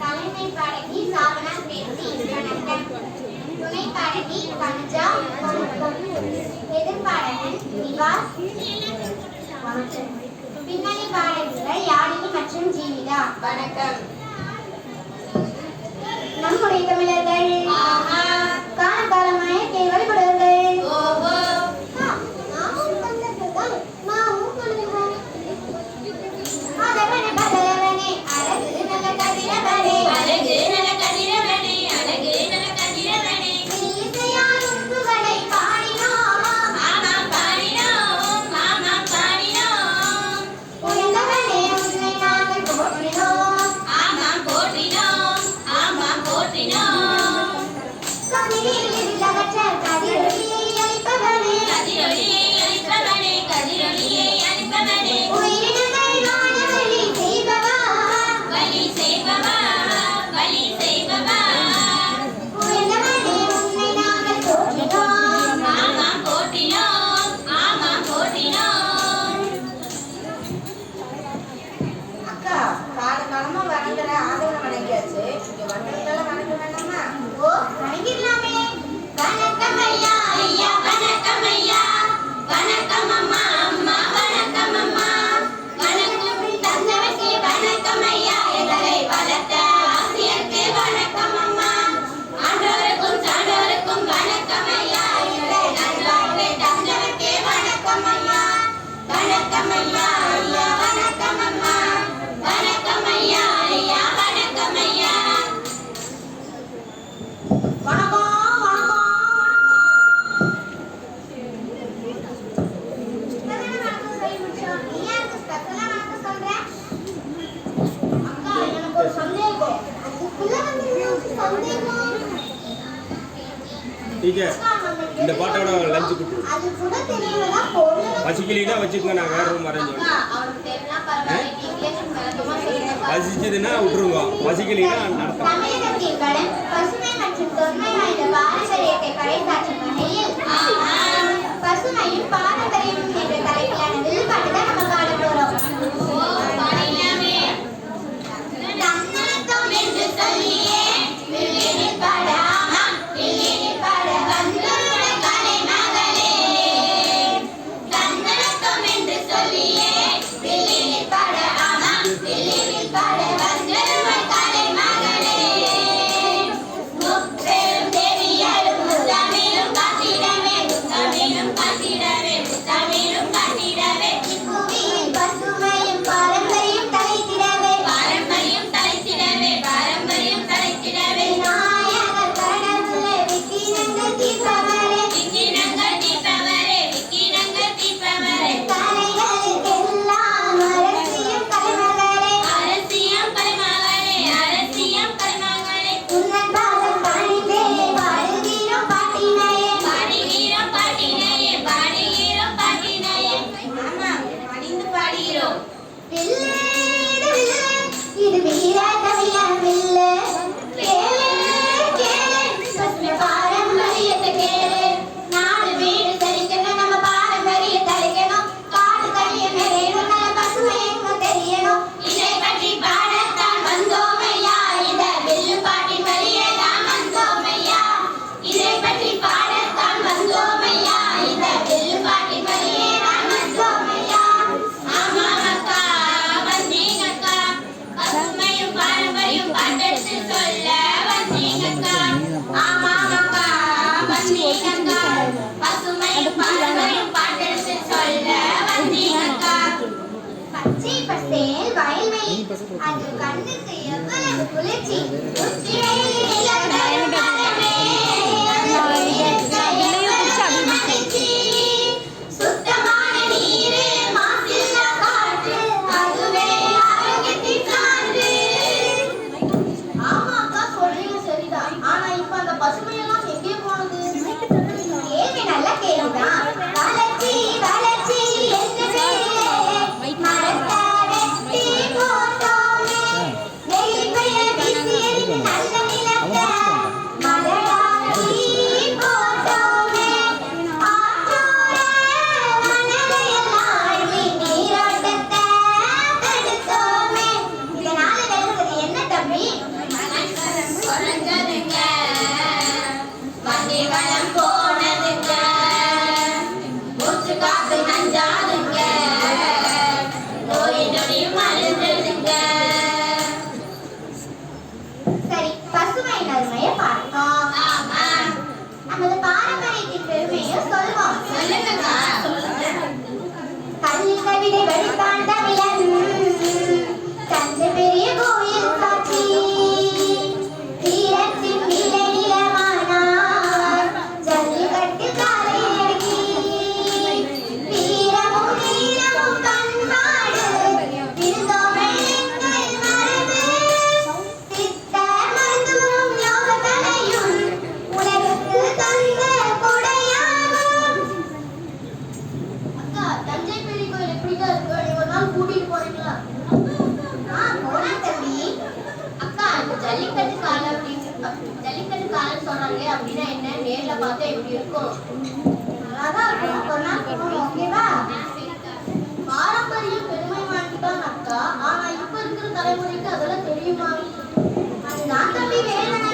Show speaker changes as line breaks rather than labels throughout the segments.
தலைமை பாடகி சாவனா பேசி வணக்கம். துணை பாடகி பஞ்சா வணக்கம். எதிர்பாடகன் நிவாஸ் வணக்கம். பின்னணி பாடகிகள் யாழினி மற்றும் ஜீவிதா வணக்கம். நம்முடைய தமிழர்கள் காலகாலமாய கேள்வி கொடுங்கள்.
இந்த பாட்டோட லஞ்ச் குட்டு பசிக்கலினா வச்சுக்கோங்க. நான் வேற ரூம் அரேஞ்ச் பண்ணுறேன். பசிச்சதுன்னா விட்டுருங்க, பசிக்கலினா நடத்தலாம்.
பசுமையும் பாரம்பரியமும் என்ற தலைப்பிலான வில்லுப்பாட்டு தான் நம்ம பாட போறோம். அது கண்ணுக்கு எவ்வளவு குளிர்ச்சி. சுத்தமான நீரு, மாசில்லா காற்று, அதுவே ஆரோக்கியத்தின் சான்று. ஆமா அக்கா, சொல்றீங்க சரிதான். ஆனா இப்ப அந்த பசுமையெல்லாம் எங்கே போனது? கேள்வி நல்லா கேள்விதான். வளர்ச்சி வளர்ச்சி என்று மரத்த வெட்டி போட்டோமே, நெல் பெயர் வீசி எறிந்து தான் இருக்கு. நீ ஒரு நாள் கூட்டிட்டு போறீங்களா? போனா தம்பி. அக்கா இந்த ஜல்லிக்கட்டு காலம் ஜல்லிக்கட்டு காலம் சொன்னாங்க அப்படின்னா என்ன? நேர்ல பார்த்தா எப்படி இருக்கும்? நல்லாதான் இருக்கும். ஒரு நாள் போகணும், ஓகேவா? பாரம்பரியம் பெருமை வாங்கிட்டான் அக்கா. ஆனா இப்ப இருக்கிற தலைமுறைக்கு அதெல்லாம் தெரியுமா? அதுதான் தம்பி வேதனை.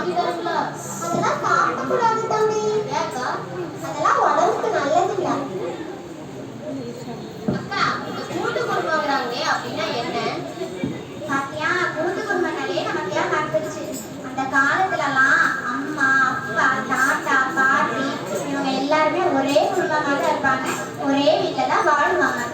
அதெல்லாம் சாப்பிடக்கூடாது தம்பி. ஏக்கா? அதெல்லாம் உடம்புக்கு நல்லது இல்ல. அக்கா இந்த கூட்டு குடும்பங்கிறாங்களே அப்படின்னா என்ன? பாத்தியா, கூட்டு குடும்பனாலே நமக்கு ஏன் நடந்துச்சு. அந்த காலத்துலலாம் அம்மா அப்பா தாத்தா பாட்டி இவங்க எல்லாருமே ஒரே குடும்பமாக தான் இருப்பாங்க. ஒரே வீட்டில தான் வாழ்வாங்க.